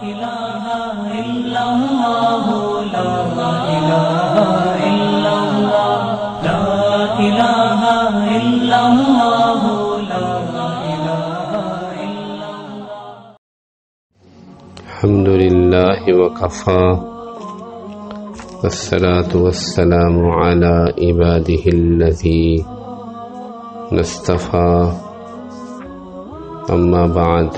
إله إلا الله لا إله إلا الله لا إله إلا الله لا إله إلا الله. الحمد لله وكفى والصلاة والسلام على عباده الذين اصطفى أما بعد.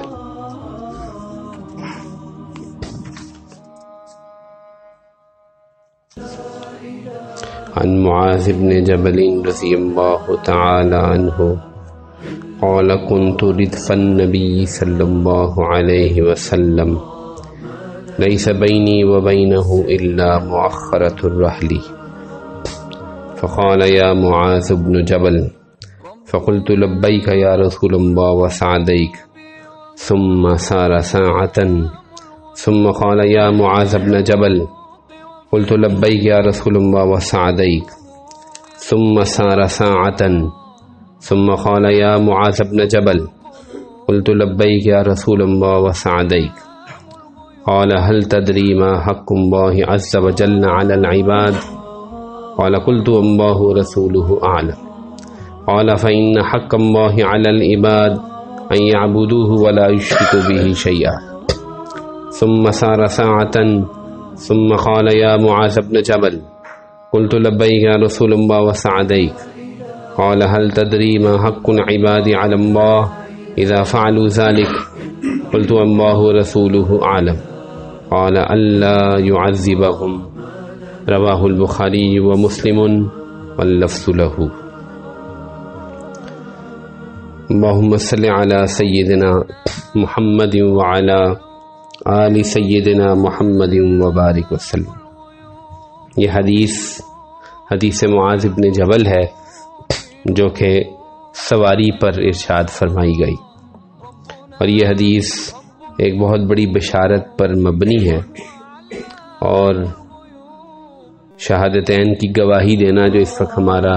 عن معاذ بن جبل رضي الله تعالى عنه قال كنت ردف النبي صلى الله عليه وسلم ليس بيني وبينه إلا مؤخرة الرحل فقال يا معاذ بن جبل فقلت لبيك يا رسول الله وسعديك ثم سار ساعة ثم قال يا معاذ بن جبل قلت لبيك يا رسول الله وسعديك ثم سار ساعة ثم قال يا معاذ بن جبل قلت لبيك يا رسول الله وسعديك قال هل تدري ما حق الله عز وجل على العباد قال قلت الله ورسوله أعلم قال فإن حق الله على العباد أن يعبدوه ولا يشركوا به شيئا ثم سار ساعة ثم قال يا معاذ بن جبل قلت لبيك يا رسول الله وسعديك قال هل تدري ما حق العباد على الله إذا فعلوا ذلك قلت الله ورسوله أعلم قال ألا يعذبهم رواه البخاري ومسلم واللفظ له. اللهم صل على سيدنا محمد وعلى آل سیدنا محمد وبارک وسلم. یہ حدیث معاذ بن جبل ہے جو کہ سواری پر ارشاد فرمائی گئی، اور یہ حدیث ایک بہت بڑی بشارت پر مبنی ہے، اور شہادتین کی گواہی دینا جو اس وقت ہمارا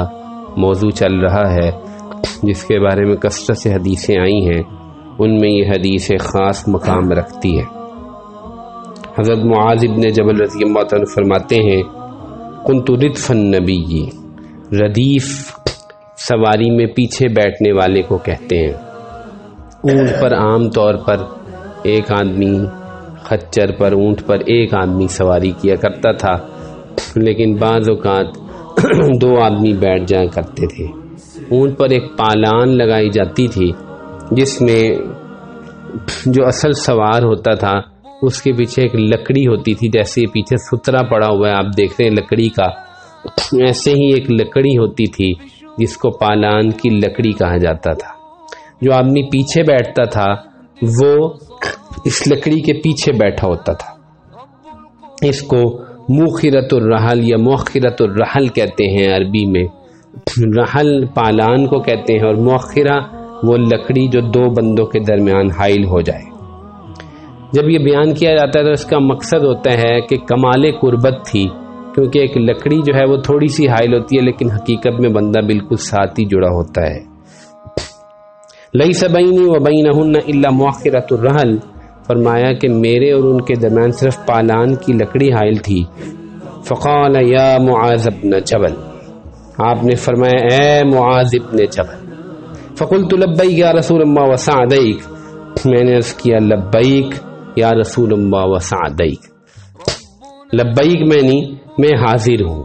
موضوع چل رہا ہے، جس کے بارے میں کثرت سے حدیثیں آئی ہیں، ان میں یہ حدیث ایک خاص مقام رکھتی ہے. حضرت معاذ بن جبل رضی اللہ عنہ فرماتے ہیں کنت ردف النبی، ردیف سواری میں پیچھے بیٹھنے والے کو کہتے ہیں. اونٹ پر عام طور پر ایک آدمی، خچر پر اونٹ پر ایک آدمی سواری کیا کرتا تھا، لیکن بعض اوقات دو آدمی بیٹھ جایا کرتے تھے. اونٹ پر ایک پالان لگائی جاتی تھی جس میں جو اصل سوار ہوتا تھا اس کے پیچھے ایک لکڑی ہوتی تھی، جیسے پیچھے سترا پڑا ہوا ہے آپ دیکھ رہے ہیں لکڑی کا، ایسے ہی ایک لکڑی ہوتی تھی جس کو پالان کی لکڑی کہا جاتا تھا. جو آدمی پیچھے بیٹھتا تھا وہ اس لکڑی کے پیچھے بیٹھا ہوتا تھا. اس کو موخرۃ الرحل یا مؤخرۃ الرحل کہتے ہیں عربی میں. رحل پالان کو کہتے ہیں، اور مؤخرہ وہ لکڑی جو دو بندوں کے درمیان حائل ہو جائے. جب یہ بیان کیا جاتا ہے تو اس کا مقصد ہوتا ہے کہ کمال قربت تھی، کیونکہ ایک لکڑی جو ہے وہ تھوڑی سی حائل ہوتی ہے لیکن حقیقت میں بندہ بالکل ساتھ ہی جڑا ہوتا ہے. لیس بینی و بینہن الا مؤخرۃ الرحل، فرمایا کہ میرے اور ان کے درمیان صرف پالان کی لکڑی حائل تھی. فقال یا معاذ بن جبل، آپ نے فرمایا اے معاذ بن جبل. فقلت لبیک یا رسول اللہ وسعدیک، میں نے عرض کیا لبیک یا رسول اللہ وسعدیک. لبیک میں نہیں، میں حاضر ہوں.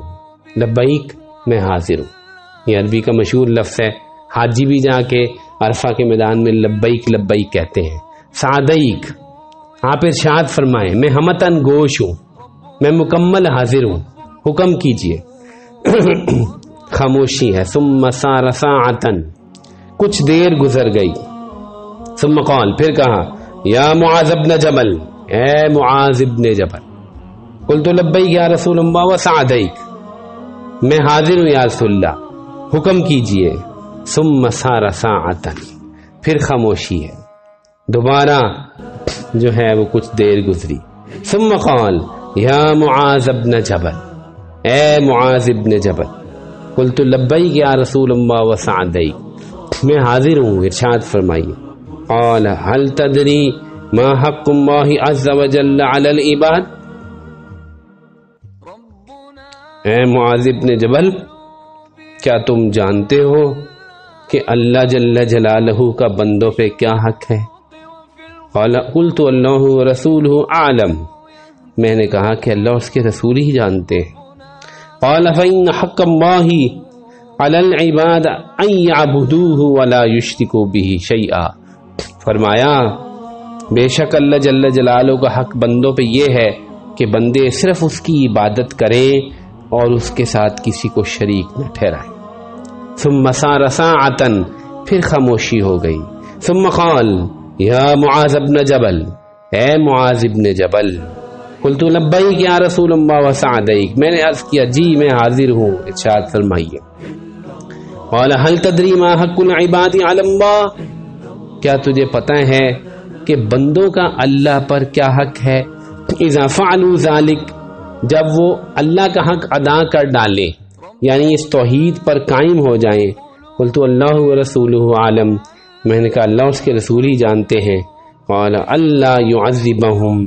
لبیک میں حاضر ہوں، یہ عربی کا مشہور لفظ ہے. حاجی بھی جا کے عرفہ کے میدان میں لبیک لبیک کہتے ہیں. سعدیک، آپ ارشاد فرمائیں میں ہمتن گوش ہوں، میں مکمل حاضر ہوں، حکم کیجئے. خاموشی ہے. ثم سار ساعتن، کچھ دیر گزر گئی. ثم قال، پھر کہا یا معاذ بن جبل، اے معاذ بن جبل. قلت لبیک یا رسول اللہ وسعدیک، میں حاضر ہوں یا رسول اللہ، حکم کیجئے. ثم سار ساعتن، پھر خاموشی ہے. دوبارہ جو ہے وہ کچھ دیر گزری. ثم قال یا معاذ بن جبل، اے معاذ بن جبل. قلت لبیک یا رسول اللہ وسعدیک، میں حاضر ہوں، ارشاد فرمائیے. قال هل تدری ما حق اللہ عز وجل علی العباد، اے معاذ بن جبل کیا تم جانتے ہو کہ اللہ جل جلالہ کا بندوں پہ کیا حق ہے؟ قال قلت اللہ ورسولہ اعلم، میں نے کہا کہ اللہ اس کے رسول ہی جانتے ہیں۔ قال فإن حق اللہ علی العباد ان یعبدوہ ولا یشرکوا بہ شیئا، فرمایا بے شک اللہ جل جلالہ کا حق بندوں پہ یہ ہے کہ بندے صرف اس کی عبادت کریں اور اس کے ساتھ کسی کو شریک نہ ٹھہرائیں۔ ثم سار ساعتا، پھر خاموشی ہو گئی۔ ثم قال یا معاذ بن جبل، اے معاذ بن جبل، قلت لبیک یا رسول اللہ وسعدیک، میں نے عرض کیا جی میں حاضر ہوں، ارشاد فرمائیے۔ قال هل تدری ما حق العباد علی اللہ، کیا تجھے پتہ ہے کہ بندوں کا اللہ پر کیا حق ہے؟ اذا فعلوا ذلک، جب وہ اللہ کا حق ادا کر ڈالیں، یعنی اس توحید پر قائم ہو جائیں۔ قلت اللہ ورسولہ عالم، میں نے کہا اللہ اس کے رسول ہی جانتے ہیں۔ قال اللہ یعذبہم،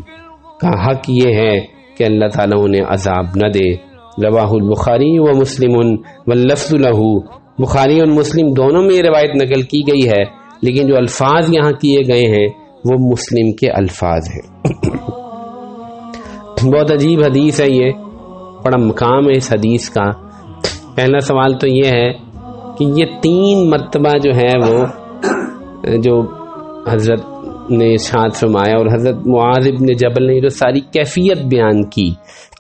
کا حق یہ ہے کہ اللہ تعالیٰ انہیں عذاب نہ دے۔ رواہ البخاری و مسلم واللفظ لہ، بخاری اور مسلم دونوں میں یہ روایت نقل کی گئی ہے، لیکن جو الفاظ یہاں کیے گئے ہیں وہ مسلم کے الفاظ ہیں۔ بہت عجیب حدیث ہے، یہ بڑا مقام ہے اس حدیث کا۔ پہلا سوال تو یہ ہے کہ یہ 3 مرتبہ جو ہے وہ جو حضرت نے ارشاد فرمایا اور حضرت معاذ بن جبل نے جو ساری کیفیت بیان کی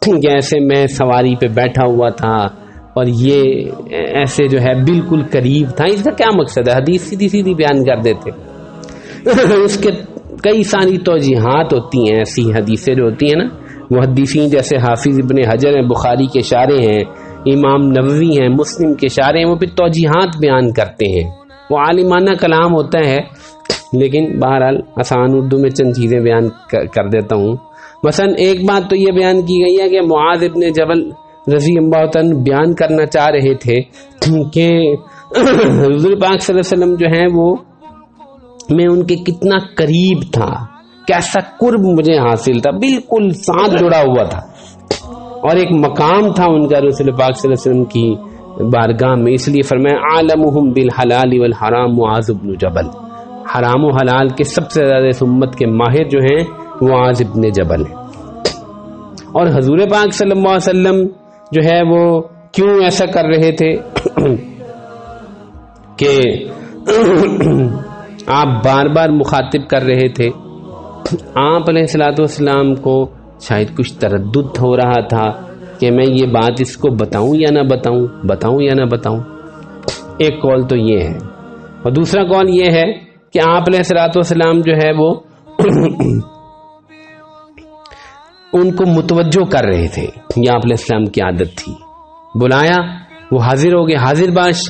کہ ایسے میں سواری پہ بیٹھا ہوا تھا اور یہ ایسے جو ہے بالکل قریب تھا، اس کا کیا مقصد ہے؟ حدیث سیدھی سیدھی بیان کر دیتے، اس کے کئی ساری توجیحات ہوتی ہیں۔ ایسی حدیثیں جو ہوتی ہیں نا، محدثین جیسے حافظ ابن حجر ہیں، بخاری کے شارح ہیں، امام نووی ہیں، مسلم کے شارح ہیں، وہ پھر توجیحات بیان کرتے ہیں۔ وہ عالمانہ کلام ہوتا ہے، لیکن بہرحال آسان اردو میں چند چیزیں بیان کر دیتا ہوں۔ مثلا ایک بات تو یہ بیان کی گئی ہے کہ معاذ ابن جبل رضی اللہ عنہ بیان کرنا چاہ رہے تھے کہ حضور پاک صلی اللہ علیہ وسلم جو ہیں وہ میں ان کے کتنا قریب تھا، کیسا قرب مجھے حاصل تھا، بالکل ساتھ جڑا ہوا تھا، اور ایک مقام تھا ان کا رسول پاک صلی اللہ علیہ وسلم کی بارگاہ میں۔ اس لیے فرمایا عالمہم بالحلال والحرام معاذ بن جبل، حرام و حلال کے سب سے زیادہ اس امت کے ماہر جو ہیں معاذ بن جبل ہیں۔ اور حضور پاک صلی اللہ علیہ وسلم جو ہے وہ کیوں ایسا کر رہے تھے کہ آپ بار بار مخاطب کر رہے تھے؟ آپ علیہ الصلوۃ والسلام کو شاید کچھ تردد ہو رہا تھا کہ میں یہ بات اس کو بتاؤں یا نہ بتاؤں یا نہ بتاؤں۔ ایک قول تو یہ ہے، اور دوسرا قول یہ ہے کہ آپ علیہ الصلوۃ والسلام جو ہے وہ ان کو متوجہ کر رہے تھے، یہ آپ علیہ السلام کی عادت تھی۔ بلایا، وہ حاضر ہو گئے، حاضر باش،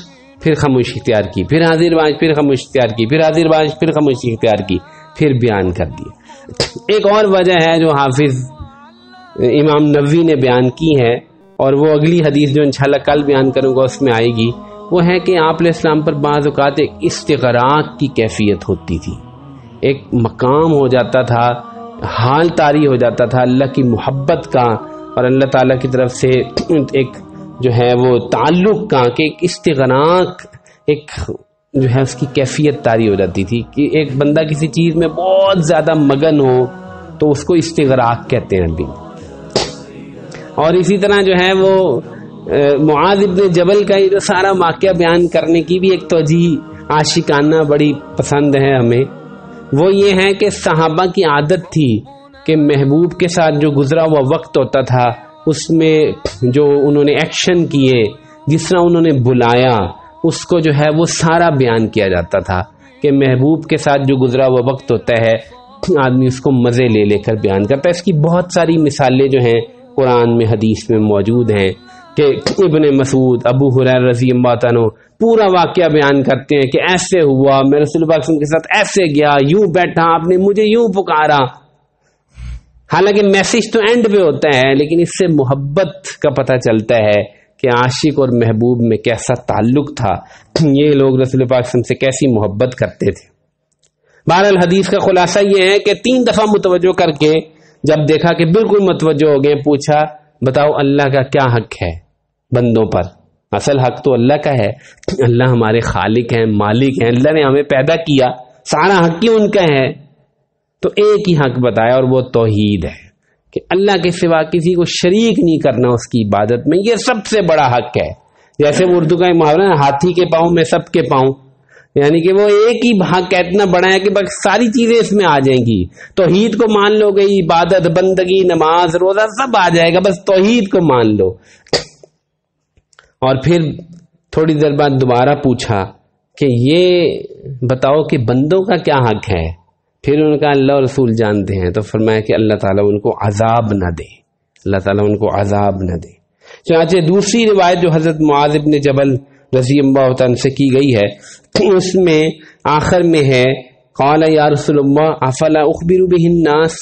پھر خاموشی اختیار کی، پھر حاضر باش، پھر خاموشی اختیار کی، پھر حاضر باش، پھر خاموشی اختیار کی، پھر بیان کر دیا۔ ایک اور وجہ ہے جو حافظ امام نووی نے بیان کی ہے، اور وہ اگلی حدیث جو انشاءاللہ کل بیان کروں گا اس میں آئے گی، وہ ہے کہ آپ علیہ السلام پر بعض اوقات ایک استغراق کی کیفیت ہوتی تھی، ایک مقام ہو جاتا تھا، حال طاری ہو جاتا تھا اللہ کی محبت کا اور اللہ تعالیٰ کی طرف سے ایک جو ہے وہ تعلق کا، کہ ایک استغراق ایک جو ہے اس کی کیفیت طاری ہو جاتی تھی کہ ایک بندہ کسی چیز میں بہت زیادہ مگن ہو تو اس کو استغراق کہتے ہیں ابھی۔ اور اسی طرح جو ہے وہ معاذ ابن جبل کا یہ جو سارا واقعہ بیان کرنے کی بھی ایک توجیہ عاشقانہ بڑی پسند ہے ہمیں، وہ یہ ہے کہ صحابہ کی عادت تھی کہ محبوب کے ساتھ جو گزرا ہوا وقت ہوتا تھا اس میں جو انہوں نے ایکشن کیے، جس طرح انہوں نے بلایا، اس کو جو ہے وہ سارا بیان کیا جاتا تھا کہ محبوب کے ساتھ جو گزرا ہوا وقت ہوتا ہے آدمی اس کو مزے لے لے کر بیان کرتا ہے۔ اس کی بہت ساری مثالیں جو ہیں قرآن میں حدیث میں موجود ہیں کہ ابن مسعود، ابو ہریرہ رضی اللہ عنہ پورا واقعہ بیان کرتے ہیں کہ ایسے ہوا، میں رسول پاک صلی اللہ علیہ وسلم کے ساتھ ایسے گیا، یوں بیٹھا، آپ نے مجھے یوں پکارا۔ حالانکہ میسج تو اینڈ پہ ہوتا ہے، لیکن اس سے محبت کا پتہ چلتا ہے کہ عاشق اور محبوب میں کیسا تعلق تھا، یہ لوگ رسول پاک صلی اللہ علیہ وسلم سے کیسی محبت کرتے تھے۔ بہرحال حدیث کا خلاصہ یہ ہے کہ 3 دفعہ متوجہ کر کے جب دیکھا کہ بالکل متوجہ ہو گئے، پوچھا بتاؤ اللہ کا کیا حق ہے بندوں پر؟ اصل حق تو اللہ کا ہے، اللہ ہمارے خالق ہیں، مالک ہیں، اللہ نے ہمیں پیدا کیا، سارا حق ہی ان کا ہے۔ تو ایک ہی حق بتایا اور وہ توحید ہے کہ اللہ کے سوا کسی کو شریک نہیں کرنا اس کی عبادت میں، یہ سب سے بڑا حق ہے۔ جیسے اردو کا ایک محاورہ ہے، ہاتھی کے پاؤں میں سب کے پاؤں، یعنی کہ وہ ایک ہی حق اتنا بڑا ہے کہ بس ساری چیزیں اس میں آ جائیں گی۔ توحید کو مان لو گئی، عبادت، بندگی، نماز، روزہ سب آ جائے گا، بس توحید کو مان لو۔ اور پھر تھوڑی دیر بعد دوبارہ پوچھا کہ یہ بتاؤ کہ بندوں کا کیا حق ہے؟ پھر ان کا اللہ اور رسول جانتے ہیں، تو فرمایا کہ اللہ تعالیٰ ان کو عذاب نہ دے، اللہ تعالیٰ ان کو عذاب نہ دے۔ چنانچہ دوسری روایت جو حضرت معاذ بن جبل رضی اللہ عنہ سے کی گئی ہے، اس میں آخر میں ہے قال یا رسول اللہ افلا اخبر به الناس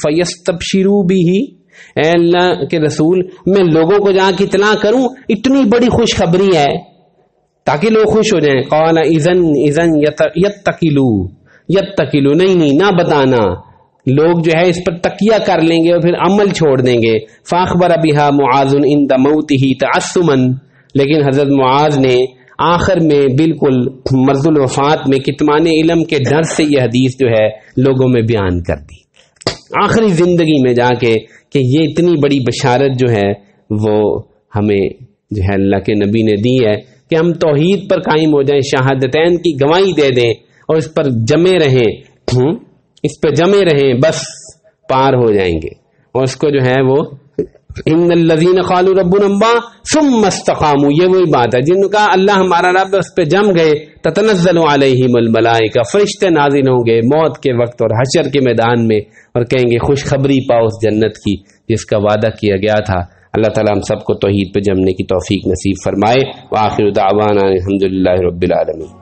فیستبشروا به، اے اللہ کے رسول میں لوگوں کو جہاں کی اطلاع کروں، اتنی بڑی خوشخبری ہے تاکہ لوگ خوش ہو جائیں۔ قال اذن یتقلوا، نہیں نہ بتانا، لوگ جو ہے اس پر تکیہ کر لیں گے اور پھر عمل چھوڑ دیں گے۔ فاخبر بها معاذ عند موته تعصما، لیکن حضرت معاذ نے آخر میں بالکل مرض الوفات میں کتمان علم کے ڈر سے یہ حدیث جو ہے لوگوں میں بیان کر دی، آخری زندگی میں جا کے، کہ یہ اتنی بڑی بشارت جو ہے وہ ہمیں جو ہے اللہ کے نبی نے دی ہے کہ ہم توحید پر قائم ہو جائیں، شہادتین کی گواہی دے دیں اور اس پر جمے رہیں، اس پہ جمے رہیں، بس پار ہو جائیں گے۔ اور اس کو جو ہے وہ ان الذین قالوا ربنا اللہ ثم استقاموا، یہ وہی بات ہے جن کا اللہ ہمارا رب، اس پہ جم گئے، تتنزل علیہم الملائکہ، فرشتے نازل ہوں گے موت کے وقت اور حشر کے میدان میں، اور کہیں گے خوشخبری پاؤ اس جنت کی جس کا وعدہ کیا گیا تھا۔ اللہ تعالیٰ ہم سب کو توحید پہ جمنے کی توفیق نصیب فرمائے۔ وآخر دعوانا الحمدللہ رب العالمین۔